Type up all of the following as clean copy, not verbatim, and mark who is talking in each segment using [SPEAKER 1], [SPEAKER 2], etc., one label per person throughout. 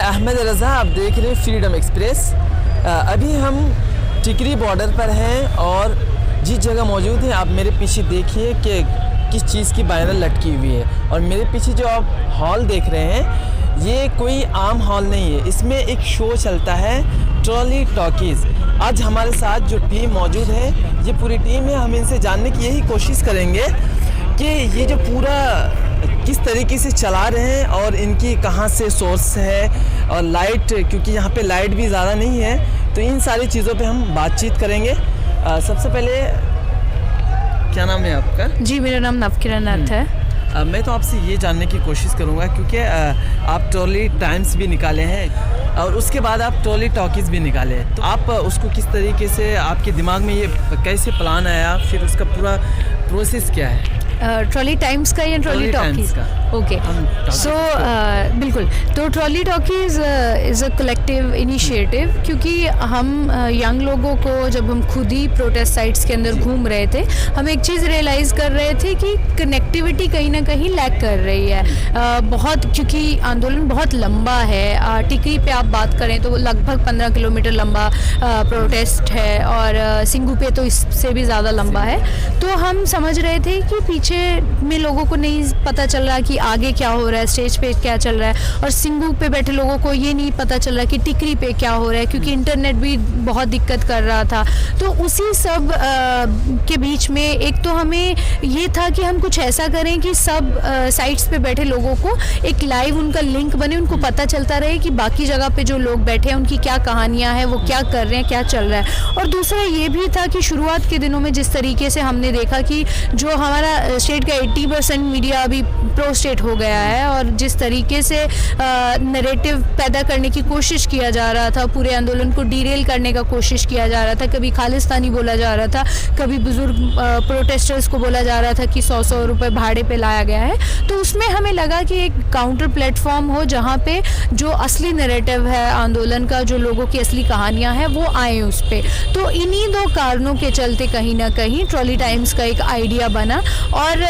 [SPEAKER 1] अहमद रज़ा, आप देख रहे हैं फ्रीडम एक्सप्रेस। अभी हम टिकरी बॉर्डर पर हैं और जिस जगह मौजूद हैं आप मेरे पीछे देखिए कि किस चीज़ की बैनर लटकी हुई है। और मेरे पीछे जो आप हॉल देख रहे हैं ये कोई आम हॉल नहीं है, इसमें एक शो चलता है ट्रॉली टॉकीज़। आज हमारे साथ जो टीम मौजूद है ये पूरी टीम है, हम इनसे जानने की यही कोशिश करेंगे कि ये जो पूरा किस तरीके से चला रहे हैं और इनकी कहाँ से सोर्स है और लाइट, क्योंकि यहाँ पे लाइट भी ज़्यादा नहीं है, तो इन सारी चीज़ों पे हम बातचीत करेंगे। सबसे पहले क्या नाम है आपका?
[SPEAKER 2] जी, मेरा नाम नवकिरण नाथ है।
[SPEAKER 1] मैं तो आपसे ये जानने की कोशिश करूँगा क्योंकि आप ट्रॉली टाइम्स भी निकाले हैं और उसके बाद आप ट्रॉली टॉकीज़ भी निकाले हैं, तो आप उसको किस तरीके से, आपके दिमाग में ये कैसे प्लान आया, फिर उसका पूरा प्रोसेस क्या है?
[SPEAKER 2] ट्रॉली टाइम्स का या ट्रॉली टॉकीज़ का? ओके, सो बिल्कुल। तो trolley talkies is a collective initiative, क्योंकि हम यंग लोगों को जब हम खुद ही प्रोटेस्ट साइट्स के अंदर घूम रहे थे, हम एक चीज़ रियलाइज़ कर रहे थे कि कनेक्टिविटी कहीं ना कहीं लैक कर रही है बहुत, क्योंकि आंदोलन बहुत लंबा है। टिकरी पे आप बात करें तो लगभग 15 किलोमीटर लंबा प्रोटेस्ट है और सिंगू पे तो इससे भी ज़्यादा लंबा है। तो हम समझ रहे थे कि पीछे में लोगों को नहीं पता चल रहा कि आगे क्या हो रहा है, स्टेज पे क्या चल रहा है, और सिंगू पे बैठे लोगों को ये नहीं पता चल रहा कि टिकरी पे क्या हो रहा है, क्योंकि इंटरनेट भी बहुत दिक्कत कर रहा था। तो उसी सब के बीच में एक तो हमें ये था कि हम कुछ ऐसा करें कि सब साइट्स पे बैठे लोगों को एक लाइव उनका लिंक बने, उनको पता चलता रहे कि बाकी जगह पे जो लोग बैठे हैं उनकी क्या कहानियाँ हैं, वो क्या कर रहे हैं, क्या चल रहा है। और दूसरा ये भी था कि शुरुआत के दिनों में जिस तरीके से हमने देखा कि जो हमारा स्टेट का 80% मीडिया अभी प्रो स्टेट हो गया है और जिस तरीके से नैरेटिव पैदा करने की कोशिश किया जा रहा था, पूरे आंदोलन को डीरेल करने का कोशिश किया जा रहा था, कभी खालिस्तानी बोला जा रहा था, कभी बुजुर्ग प्रोटेस्टर्स को बोला जा रहा था कि 100-100 रुपये भाड़े पे लाया गया है। तो उसमें हमें लगा कि एक काउंटर प्लेटफॉर्म हो जहाँ पे जो असली नैरेटिव है आंदोलन का, जो लोगों की असली कहानियाँ हैं वो आए उस पर। तो इन्हीं दो कारणों के चलते कहीं ना कहीं ट्रॉली टाइम्स का एक आइडिया बना और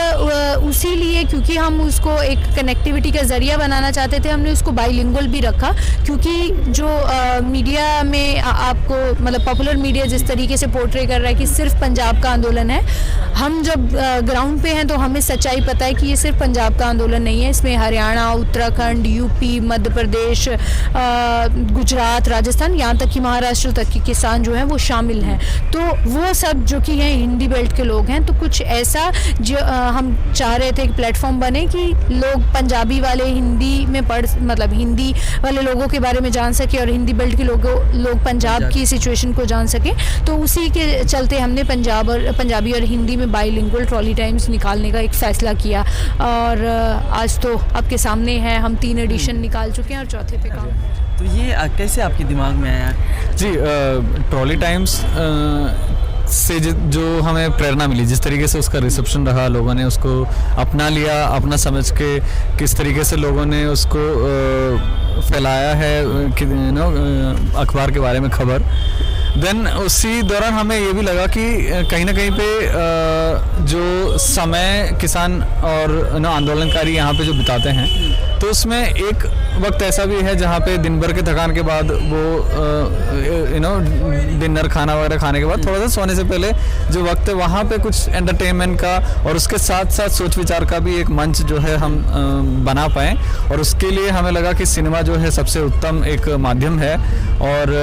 [SPEAKER 2] उसी लिए, क्योंकि हम उसको एक कनेक्टिविटी का ज़रिया बनाना चाहते थे, हमने उसको बाइलिंगुअल भी रखा। क्योंकि जो मीडिया में आपको मतलब पॉपुलर मीडिया जिस तरीके से पोर्ट्रे कर रहा है कि सिर्फ पंजाब का आंदोलन है, हम जब ग्राउंड पे हैं तो हमें सच्चाई पता है कि ये सिर्फ पंजाब का आंदोलन नहीं है, इसमें हरियाणा, उत्तराखंड, यूपी, मध्य प्रदेश, गुजरात, राजस्थान, यहाँ तक कि महाराष्ट्र तक के किसान जो हैं वो शामिल हैं। तो वो सब जो कि हैं हिंदी बेल्ट के लोग हैं, तो कुछ ऐसा जो हम चाह रहे थे एक प्लेटफॉर्म बने कि लोग पंजाबी वाले हिंदी में मतलब हिंदी वाले लोगों के बारे में जान सके और हिंदी बेल्ट के लोग पंजाब की सिचुएशन को जान सके। तो उसी के चलते हमने पंजाबी और हिंदी में बाइलिंगुअल ट्रॉली टाइम्स निकालने का एक फ़ैसला किया और आज तो आपके सामने है, हम 3 एडिशन निकाल चुके हैं और चौथे पे काम।
[SPEAKER 1] तो ये कैसे आपके दिमाग में आया?
[SPEAKER 3] जी, ट्रॉली टाइम्स से जो हमें प्रेरणा मिली, जिस तरीके से उसका रिसेप्शन रहा, लोगों ने उसको अपना लिया, अपना समझ के किस तरीके से लोगों ने उसको फैलाया है कि अखबार के बारे में खबर। देन उसी दौरान हमें ये भी लगा कि कहीं ना कहीं पे जो समय किसान और आंदोलनकारी यहाँ पे जो बिताते हैं, तो उसमें एक वक्त ऐसा भी है जहाँ पे दिन भर के थकान के बाद वो डिनर खाना वगैरह खाने के बाद थोड़ा सा सोने से पहले जो वक्त है वहाँ पे कुछ एंटरटेनमेंट का और उसके साथ साथ सोच विचार का भी एक मंच जो है हम बना पाएँ। और उसके लिए हमें लगा कि सिनेमा जो है सबसे उत्तम एक माध्यम है। और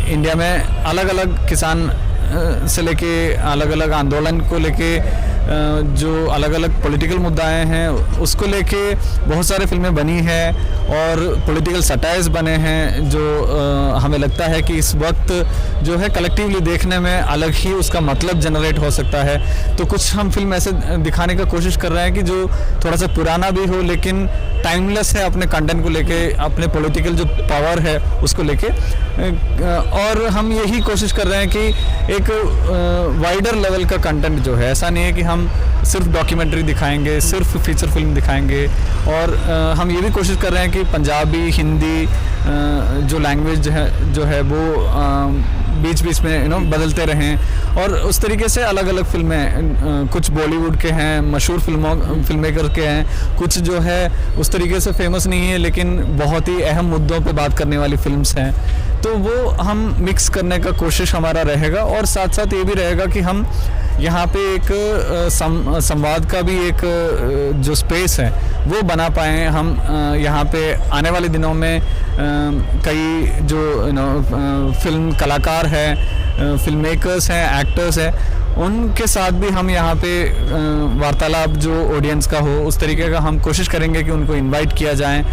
[SPEAKER 3] इंडिया में अलग अलग किसान से लेके अलग अलग आंदोलन को लेके जो अलग अलग पॉलिटिकल मुद्दाएं हैं उसको लेके बहुत सारे फिल्में बनी हैं और पॉलिटिकल सटायर्स बने हैं, जो हमें लगता है कि इस वक्त जो है कलेक्टिवली देखने में अलग ही उसका मतलब जनरेट हो सकता है। तो कुछ हम फिल्म ऐसे दिखाने का कोशिश कर रहे हैं कि जो थोड़ा सा पुराना भी हो लेकिन टाइमलेस है अपने कंटेंट को लेके, अपने पॉलिटिकल जो पावर है उसको लेके। और हम यही कोशिश कर रहे हैं कि एक वाइडर लेवल का कंटेंट जो है, ऐसा नहीं है कि हम सिर्फ डॉक्यूमेंट्री दिखाएंगे, सिर्फ फीचर फिल्म दिखाएंगे। और हम ये भी कोशिश कर रहे हैं कि पंजाबी, हिंदी जो लैंग्वेज है जो है वो बीच बीच में बदलते रहें। और उस तरीके से अलग अलग फिल्में, कुछ बॉलीवुड के हैं, मशहूर फिल्म मेकर के हैं, कुछ जो है उस तरीके से फेमस नहीं है लेकिन बहुत ही अहम मुद्दों पे बात करने वाली फिल्म्स हैं। तो वो हम मिक्स करने का कोशिश हमारा रहेगा, और साथ साथ ये भी रहेगा कि हम यहाँ पे एक संवाद का भी एक जो स्पेस है वो बना पाएँ। हम यहाँ पे आने वाले दिनों में कई जो फिल्म कलाकार हैं, फिल्म मेकर्स हैं, एक्टर्स हैं, उनके साथ भी हम यहाँ पे वार्तालाप जो ऑडियंस का हो उस तरीके का हम कोशिश करेंगे कि उनको इनवाइट किया जाए।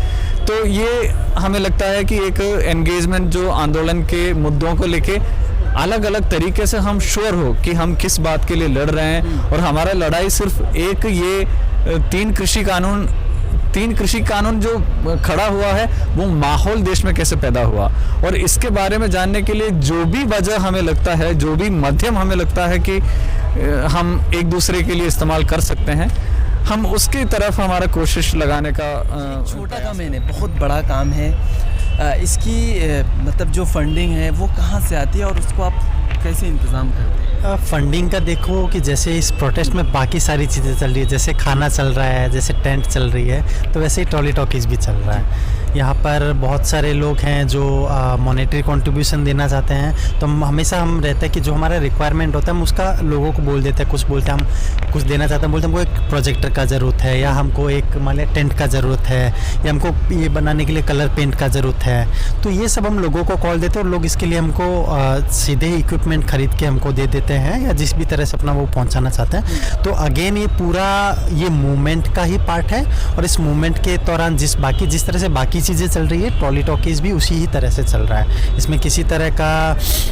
[SPEAKER 3] तो ये हमें लगता है कि एक एंगेजमेंट जो आंदोलन के मुद्दों को लेके अलग अलग तरीके से हम श्योर हो कि हम किस बात के लिए लड़ रहे हैं, और हमारा लड़ाई सिर्फ एक ये तीन कृषि कानून जो खड़ा हुआ है वो माहौल देश में कैसे पैदा हुआ, और इसके बारे में जानने के लिए जो भी वजह हमें लगता है, जो भी माध्यम हमें लगता है कि हम एक दूसरे के लिए इस्तेमाल कर सकते हैं, हम उसकी तरफ हमारा कोशिश लगाने का
[SPEAKER 1] छोटा काम है, बहुत बड़ा काम है। इसकी मतलब जो फंडिंग है वो कहाँ से आती है और उसको आप कैसे इंतज़ाम करते हैं?
[SPEAKER 4] फंडिंग का देखो कि जैसे इस प्रोटेस्ट में बाकी सारी चीज़ें चल रही है, जैसे खाना चल रहा है, जैसे टेंट चल रही है, तो वैसे ही ट्रॉली टॉकीज़ भी चल रहा है। यहाँ पर बहुत सारे लोग हैं जो मॉनेटरी कंट्रीब्यूशन देना चाहते हैं, तो हमेशा हम रहता है कि जो हमारा रिक्वायरमेंट होता है हम उसका लोगों को बोल देते हैं। कुछ बोलते हैं हम कुछ देना चाहते हैं, बोलते हैं हमको एक प्रोजेक्टर का ज़रूरत है, या हमको एक मान लिया टेंट का ज़रूरत है, या हमको ये बनाने के लिए कलर पेंट का ज़रूरत है। तो ये सब हम लोगों को कॉल देते हैं, और लोग इसके लिए हमको सीधे ही इक्विपमेंट खरीद के हमको दे देते हैं, या जिस भी तरह से अपना वो पहुँचाना चाहते हैं। तो अगेन ये पूरा ये मूवमेंट का ही पार्ट है, और इस मूवमेंट के दौरान जिस तरह से बाकी चीज़ें चल रही है, ट्रॉली टॉकीज़ भी उसी ही तरह से चल रहा है। इसमें किसी तरह का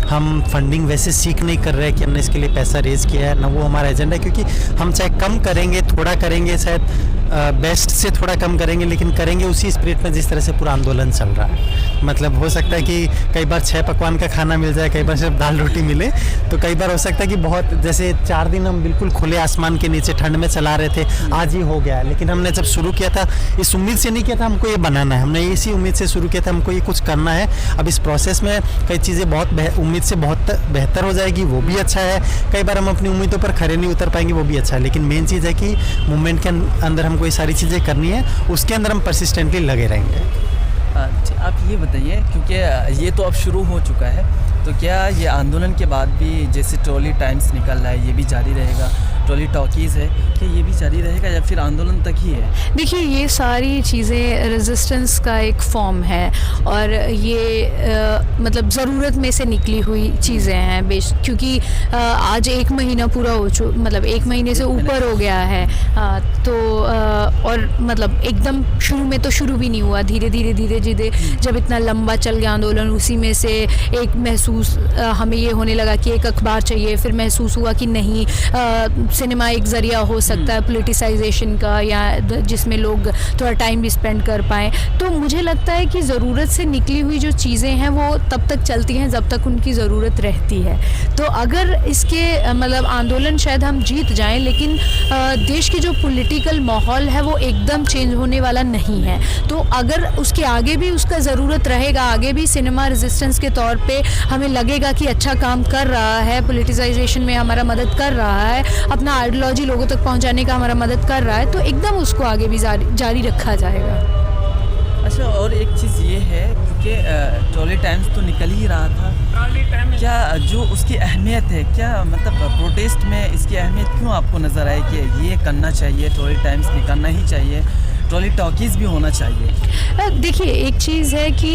[SPEAKER 4] हम फंडिंग वैसे सीख नहीं कर रहे हैं कि हमने इसके लिए पैसा रेज़ किया है, ना वो हमारा एजेंडा है, क्योंकि हम चाहे कम करेंगे, थोड़ा करेंगे, शायद बेस्ट से थोड़ा कम करेंगे, लेकिन करेंगे उसी स्पिरिट में जिस तरह से पूरा आंदोलन चल रहा है। मतलब हो सकता है कि कई बार 6 पकवान का खाना मिल जाए, कई बार सिर्फ दाल रोटी मिले, तो कई बार हो सकता है कि बहुत जैसे 4 दिन हम बिल्कुल खुले आसमान के नीचे ठंड में चला रहे थे, आज ही हो गया। लेकिन हमने जब शुरू किया था इस उम्मीद से नहीं किया था हमको ये बनाना है, हमने इसी उम्मीद से शुरू किया था हमको ये कुछ करना है। अब इस प्रोसेस में कई चीज़ें बहुत उम्मीद से बहुत बेहतर हो जाएगी, वो भी अच्छा है। कई बार हम अपनी उम्मीदों पर खरे नहीं उतर पाएंगे, वो भी अच्छा है। लेकिन मेन चीज़ है कि मूवमेंट के अंदर हमको ये सारी चीज़ें करनी है, उसके अंदर हम परसिस्टेंटली लगे रहेंगे।
[SPEAKER 1] आप ये बताइए, क्योंकि ये तो अब शुरू हो चुका है, तो क्या ये आंदोलन के बाद भी जैसे ट्रॉली टाइम्स निकल रहा है ये भी जारी रहेगा, ट्रॉली टॉकीज़ है, क्या ये भी जारी रहेगा या फिर आंदोलन तक ही है?
[SPEAKER 2] देखिए, ये सारी चीज़ें रेजिस्टेंस का एक फॉर्म है, और ये मतलब ज़रूरत में से निकली हुई चीज़ें हैं क्योंकि आज 1 महीना पूरा मतलब 1 महीने से ऊपर हो गया है। तो और मतलब एकदम शुरू में तो शुरू भी नहीं हुआ, धीरे धीरे जब इतना लंबा चल गया आंदोलन, उसी में से एक महसूस हमें ये होने लगा कि एक अखबार चाहिए, फिर महसूस हुआ कि नहीं, सिनेमा एक ज़रिया हो सकता है पोलिटिसाइजेशन का, या जिसमें लोग थोड़ा टाइम भी स्पेंड कर पाएँ। तो मुझे लगता है कि ज़रूरत से निकली हुई जो चीज़ें हैं वो तब तक चलती हैं जब तक उनकी ज़रूरत रहती है। तो अगर इसके मतलब आंदोलन शायद हम जीत जाएं, लेकिन देश की जो पॉलिटिकल माहौल है वो एकदम चेंज होने वाला नहीं है। तो अगर उसके आगे भी उसका ज़रूरत रहेगा, आगे भी सिनेमा रेजिस्टेंस के तौर पे हमें लगेगा कि अच्छा काम कर रहा है, पॉलिटिसाइजेशन में हमारा मदद कर रहा है, अपना आइडियोलॉजी लोगों तक पहुंचाने का हमारा मदद कर रहा है, तो एकदम उसको आगे भी जारी रखा जाएगा।
[SPEAKER 1] अच्छा, और एक चीज़ ये है, क्योंकि ट्रॉली टाइम्स तो निकल ही रहा था, क्या जो उसकी अहमियत है, क्या मतलब प्रोटेस्ट में इसकी अहमियत क्यों आपको नज़र आए कि ये करना चाहिए, ट्रॉली टाइम्स निकालना ही चाहिए, ट्रॉली टॉकीज़ भी होना चाहिए?
[SPEAKER 2] देखिए, एक चीज़ है कि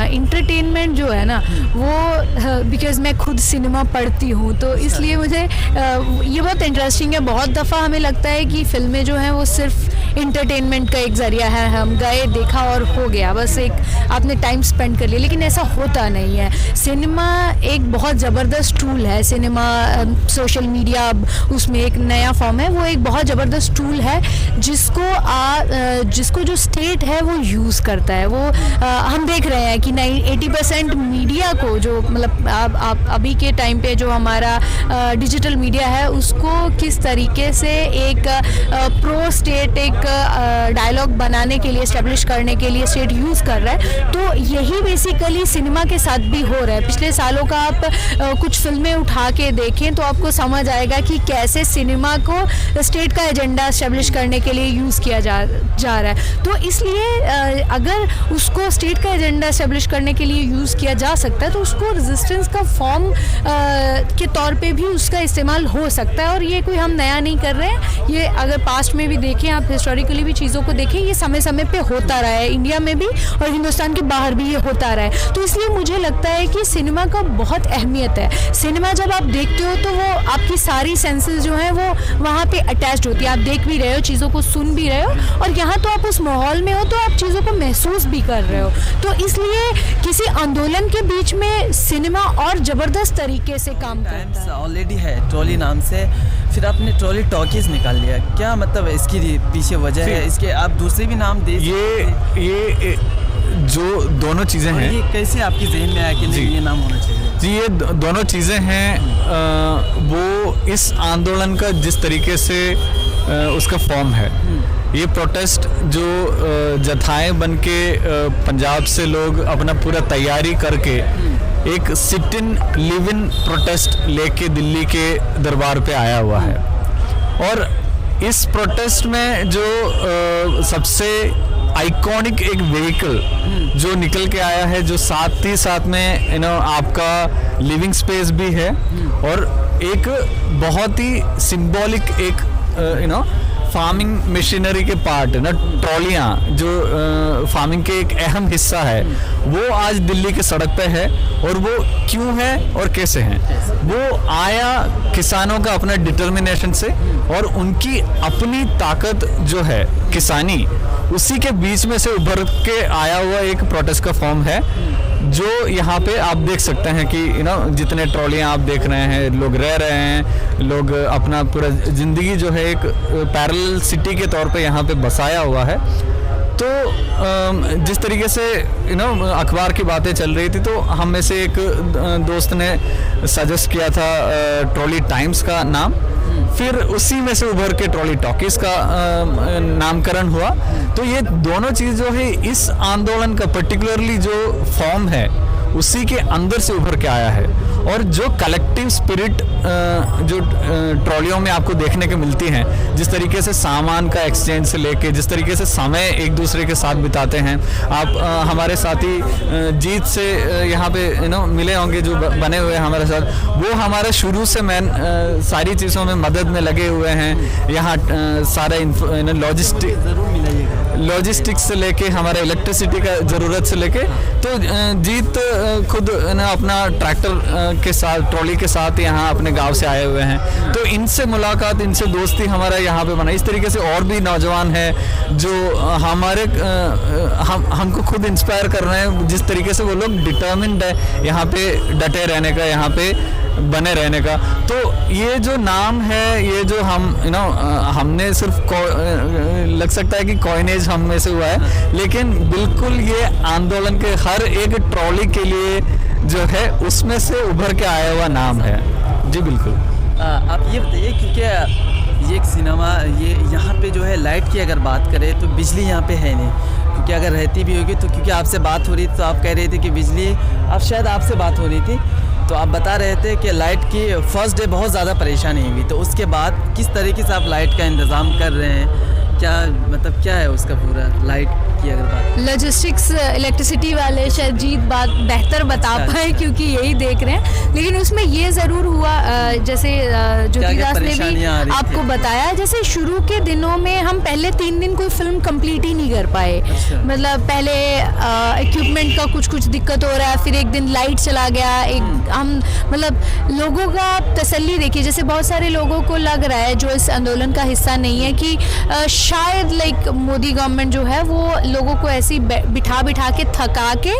[SPEAKER 2] इंटरटेनमेंट जो है ना वो बिकॉज़ मैं खुद सिनेमा पढ़ती हूँ, तो इसलिए मुझे ये बहुत इंटरेस्टिंग है। बहुत दफ़ा हमें लगता है कि फ़िल्में जो हैं वो सिर्फ इंटरटेनमेंट का एक ज़रिया है, हम गए, देखा और हो गया, बस एक आपने टाइम स्पेंड कर लिया, लेकिन ऐसा होता नहीं है। सिनेमा एक बहुत ज़बरदस्त टूल है, सिनेमा सोशल मीडिया उसमें एक नया फॉर्म है, वो एक बहुत ज़बरदस्त टूल है जिसको जो स्टेट है वो यूज़ करता है। वो हम देख रहे हैं कि 80% मीडिया को, जो मतलब आप अभी के टाइम पे जो हमारा डिजिटल मीडिया है उसको किस तरीके से एक प्रो स्टेट एक डायलॉग बनाने के लिए, एस्टेब्लिश करने के लिए स्टेट यूज़ कर रहा है। तो यही बेसिकली सिनेमा के साथ भी हो रहा है। पिछले सालों का आप कुछ फिल्में उठा के देखें तो आपको समझ आएगा कि कैसे सिनेमा को स्टेट का एजेंडा एस्टेब्लिश करने के लिए यूज़ किया जा रहा है। तो इसलिए अगर उसको स्टेट का एजेंडा एस्टेब्लिश करने के लिए यूज़ किया जा सकता है तो उसको रेजिस्टेंस का फॉर्म के तौर पे भी उसका इस्तेमाल हो सकता है। और ये कोई हम नया नहीं कर रहे हैं, ये अगर पास्ट में भी देखें, आप हिस्टोरिकली भी चीज़ों को देखें, ये समय समय पे होता रहा है, इंडिया में भी और हिंदुस्तान के बाहर भी ये होता रहा है। तो इसलिए मुझे लगता है कि सिनेमा का बहुत अहमियत है। सिनेमा जब आप देखते हो तो वो आपकी सारी सेंसेस जो हैं वो वहाँ पे अटैच्ड होती है। आप देख भी रहे हो, चीज़ों को सुन भी रहे हो, और यहाँ तो आप उस माहौल में हो तो आप चीज़ों को महसूस भी कर रहे हो। तो इसलिए किसी आंदोलन के बीच में सिनेमा और ज़बरदस्त तरीके से काम करता है।
[SPEAKER 1] ऑलरेडी है ट्रॉली नाम से, फिर आपने ट्रॉली टॉकीज निकाल लिया, क्या मतलब इसकी पीछे वजह है? इसके आप दूसरे भी नाम दे
[SPEAKER 3] ये जो दोनों चीज़ें हैं,
[SPEAKER 1] ये कैसे आपकी जहन में आया कि नहीं ये नाम होना चाहिए?
[SPEAKER 3] जी, ये दोनों चीज़ें हैं। वो इस आंदोलन का जिस तरीके से उसका फॉर्म है, ये प्रोटेस्ट जो जथाएं बन के पंजाब से लोग अपना पूरा तैयारी करके एक sit in live in protest लेके दिल्ली के दरबार पे आया हुआ है। और इस प्रोटेस्ट में जो सबसे आइकॉनिक एक व्हीकल जो निकल के आया है, जो साथ ही साथ में आपका लिविंग स्पेस भी है और एक बहुत ही सिंबॉलिक एक फार्मिंग मशीनरी के पार्ट है ना, ट्रॉलियाँ जो फार्मिंग के एक अहम हिस्सा है, वो आज दिल्ली के सड़क पे है। और वो क्यों है और कैसे हैं? वो आया किसानों का अपना डिटर्मिनेशन से, और उनकी अपनी ताकत जो है किसानी, उसी के बीच में से उभर के आया हुआ एक प्रोटेस्ट का फॉर्म है, जो यहाँ पे आप देख सकते हैं कि जितने ट्रॉलियाँ आप देख रहे हैं, लोग रह रहे हैं, लोग अपना पूरा ज़िंदगी जो है एक पैरेलल सिटी के तौर पे यहाँ पे बसाया हुआ है। तो जिस तरीके से अखबार की बातें चल रही थी, तो हम में से एक दोस्त ने सजेस्ट किया था ट्रॉली टाइम्स का नाम, फिर उसी में से उभर के ट्रॉली टॉकीज का नामकरण हुआ। तो ये दोनों चीज़ जो है इस आंदोलन का पर्टिकुलरली जो फॉर्म है उसी के अंदर से उभर के आया है। और जो कलेक्टिव स्पिरिट जो ट्रॉलियों में आपको देखने को मिलती हैं, जिस तरीके से सामान का एक्सचेंज से लेके जिस तरीके से समय एक दूसरे के साथ बिताते हैं। आप हमारे साथी जीत से यहाँ पे मिले होंगे, जो बने हुए हैं हमारे साथ, वो हमारे शुरू से सारी चीज़ों में मदद में लगे हुए हैं। यहाँ सारे लॉजिस्टिक्स से लेके हमारे इलेक्ट्रिसिटी का ज़रूरत से लेके, तो जीत खुद अपना ट्रैक्टर के साथ, ट्रॉली के साथ यहाँ अपने गांव से आए हुए हैं। तो इनसे मुलाकात, इनसे दोस्ती हमारा यहाँ पे बना। इस तरीके से और भी नौजवान हैं जो हमारे हमको खुद इंस्पायर कर रहे हैं, जिस तरीके से वो लोग डिटर्मिन्ड है यहाँ पे डटे रहने का, यहाँ पे बने रहने का। तो ये जो नाम है, ये जो हमने सिर्फ लग सकता है कि कॉइनेज हम में से हुआ है, लेकिन बिल्कुल ये आंदोलन के हर एक ट्रॉली के लिए जो है उसमें से उभर के आया हुआ नाम है। जी बिल्कुल।
[SPEAKER 1] आप ये बताइए, क्योंकि ये एक सिनेमा, ये यहाँ पे जो है लाइट की अगर बात करें तो बिजली यहाँ पे है नहीं, क्योंकि अगर रहती भी होगी तो, क्योंकि आपसे बात हो रही थी तो आप कह रहे थे कि बिजली, आप शायद आपसे बात हो रही थी तो आप बता रहे थे कि लाइट की फर्स्ट डे बहुत ज़्यादा परेशानी हुई, तो उसके बाद किस तरीके से आप लाइट का इंतज़ाम कर रहे हैं? क्या मतलब क्या है उसका पूरा लाइट की अगर बात?
[SPEAKER 2] लॉजिस्टिक्स, इलेक्ट्रिसिटी वाले शायद जीत बात बेहतर बता पाए क्योंकि यही देख रहे हैं। लेकिन उसमें ये ज़रूर हुआ, जैसे ज्योतिदास ने भी आपको बताया, जैसे शुरू के दिनों में हम पहले 3 दिन कोई फिल्म कंप्लीट ही नहीं कर पाए। मतलब पहले इक्विपमेंट का कुछ दिक्कत हो रहा है, फिर एक दिन लाइट चला गया, हम मतलब लोगों का तसल्ली देखिए, जैसे बहुत सारे लोगों को लग रहा है जो इस आंदोलन का हिस्सा नहीं है कि शायद मोदी गवर्नमेंट जो है वो लोगों को ऐसी बिठा के थका के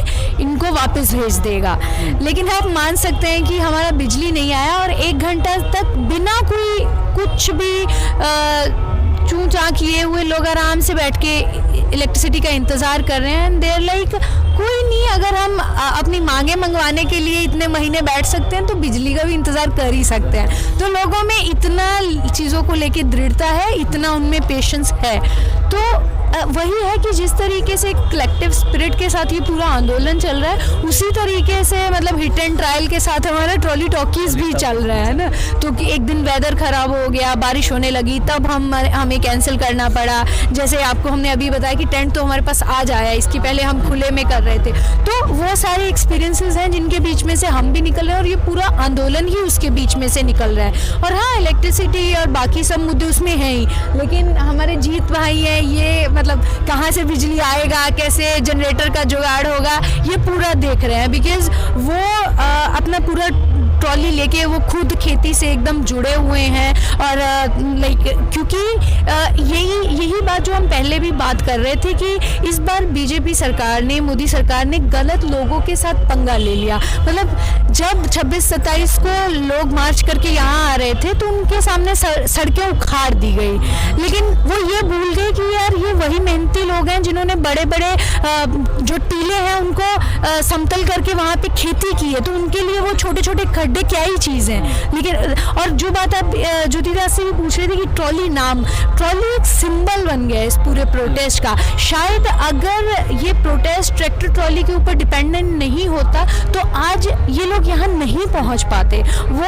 [SPEAKER 2] इनको वापस भेज देगा। लेकिन आप मान सकते हैं कि हमारा बिजली नहीं आया और 1 घंटा तक बिना कोई कुछ भी चूं चां किए हुए लोग आराम से बैठ के इलेक्ट्रिसिटी का इंतज़ार कर रहे हैं एंड देयर लाइक कोई नहीं, अगर हम अपनी मांगे मंगवाने के लिए इतने महीने बैठ सकते हैं तो बिजली का भी इंतज़ार कर ही सकते हैं। तो लोगों में इतना चीज़ों को लेके दृढ़ता है, इतना उनमें पेशेंस है। तो वही है कि जिस तरीके से कलेक्टिव स्पिरिट के साथ ये पूरा आंदोलन चल रहा है, उसी तरीके से मतलब हिट एंड ट्रायल के साथ हमारा ट्रॉली टॉकीज भी चल रहा है ना। तो कि एक दिन वेदर ख़राब हो गया, बारिश होने लगी, तब हमें कैंसिल करना पड़ा। जैसे आपको हमने अभी बताया कि टेंट तो हमारे पास आ जाया, इसकी पहले हम खुले में कर रहे थे। तो वो सारे एक्सपीरियंसेस हैं जिनके बीच में से हम भी निकल रहे हैं और ये पूरा आंदोलन ही उसके बीच में से निकल रहा है। और हाँ, इलेक्ट्रिसिटी और बाकी सब मुद्दे उसमें हैं ही, लेकिन हमारे जीत भाई हैं, ये मतलब कहाँ से बिजली आएगा, कैसे जनरेटर का जुगाड़ होगा, ये पूरा देख रहे हैं। बिकॉज वो अपना पूरा ट्रॉली लेके वो खुद खेती से एकदम जुड़े हुए हैं। और लाइक क्योंकि यही बात जो हम पहले भी बात कर रहे थे कि इस बार बीजेपी सरकार ने, मोदी सरकार ने गलत लोगों के साथ पंगा ले लिया। मतलब जब 26-27 को लोग मार्च करके यहाँ आ रहे थे तो उनके सामने सड़कें उखाड़ दी गई, लेकिन वो ये भूल गए कि यार ये वही मेहनती लोग हैं जिन्होंने बड़े बड़े जो टीले हैं उनको समतल करके वहाँ पे खेती की है, तो उनके लिए वो छोटे छोटे खड्डे क्या ही चीज़ हैं। लेकिन और जो बात आप ज्योतिदास से भी पूछ रहे थे कि ट्रॉली एक सिंबल बन गया है इस पूरे प्रोटेस्ट का। शायद अगर ये प्रोटेस्ट ट्रैक्टर ट्रॉली के ऊपर डिपेंडेंट नहीं होता तो आज ये लोग यहाँ नहीं पहुँच पाते। वो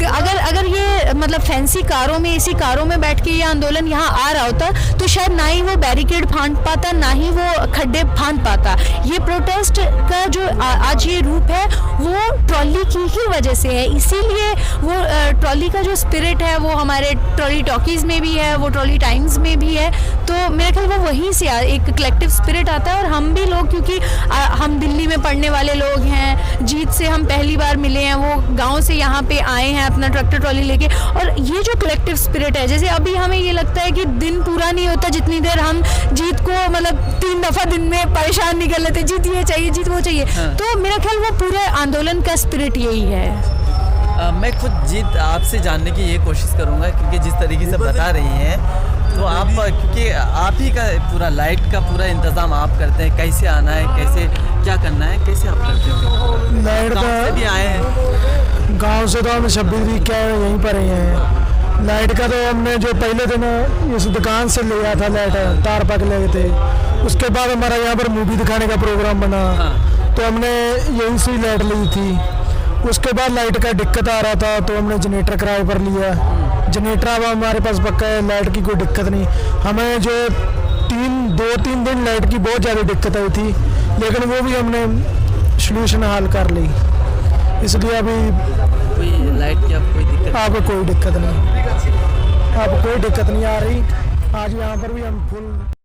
[SPEAKER 2] अगर ये मतलब फैंसी कारों में, एसी कारों में बैठ के ये आंदोलन यहाँ आ रहा होता तो शायद ना ही वो बैरिकेड फांद पाता, ना ही वो खड्डे फांद पाता। ये प्रोटेस्ट का जो आज ये रूप है वो ट्रॉली की ही वजह से है, इसीलिए वो ट्रॉली का जो स्पिरिट है वो हमारे ट्रॉली टॉकीज़ में भी है, वो ट्रॉली टाइम्स में भी है। तो मेरे ख्याल वो वहीं से एक कलेक्टिव स्पिरिट आता है। और हम भी लोग, क्योंकि हम दिल्ली में पढ़ने वाले लोग हैं, जीत से हम पहली बार मिले हैं, वो गाँव से यहाँ पे आए हैं अपना ट्रैक्टर ट्रॉली लेके। और ये जो कलेक्टिव स्पिरिट है, जैसे अभी हमें ये लगता है कि दिन पूरा नहीं होता जितनी देर हम जीत को मतलब 3 दफ़ा दिन में परेशान नहीं कर लेते, जीत ये चाहिए, जीत वो चाहिए। तो मेरा ख्याल वो पूरे आंदोलन का स्पिरिट यही है।
[SPEAKER 1] मैं खुद जीत आपसे जानने की ये कोशिश करूंगा, क्योंकि जिस तरीके से बता रही हैं तो आप, क्योंकि आप ही का पूरा लाइट का पूरा इंतज़ाम आप करते हैं, कैसे आना है, कैसे क्या करना है, कैसे आप करते हो?
[SPEAKER 5] लाइट का
[SPEAKER 1] भी आए हैं
[SPEAKER 5] गांव से, तो हम 26 क्या यहीं पर ही हैं। लाइट का तो हमने जो पहले दिन इस दुकान से लिया था, लाइट तार पक लगे थे, उसके बाद हमारा यहाँ पर मूवी दिखाने का प्रोग्राम बना। तो हमने यहीं से लाइट ली थी। उसके बाद लाइट का दिक्कत आ रहा था तो हमने जनरेटर किराए पर लिया। जनरेटर अब हमारे पास पक्का है, लाइट की कोई दिक्कत नहीं। हमें जो 2-3 दिन लाइट की बहुत ज़्यादा दिक्कत आई थी, लेकिन वो भी हमने सलूशन हल कर ली। इसलिए अभी
[SPEAKER 1] कोई लाइट की कोई दिक्कत,
[SPEAKER 5] अब कोई दिक्कत नहीं, अब कोई दिक्कत नहीं आ रही। आज यहाँ पर भी हम फुल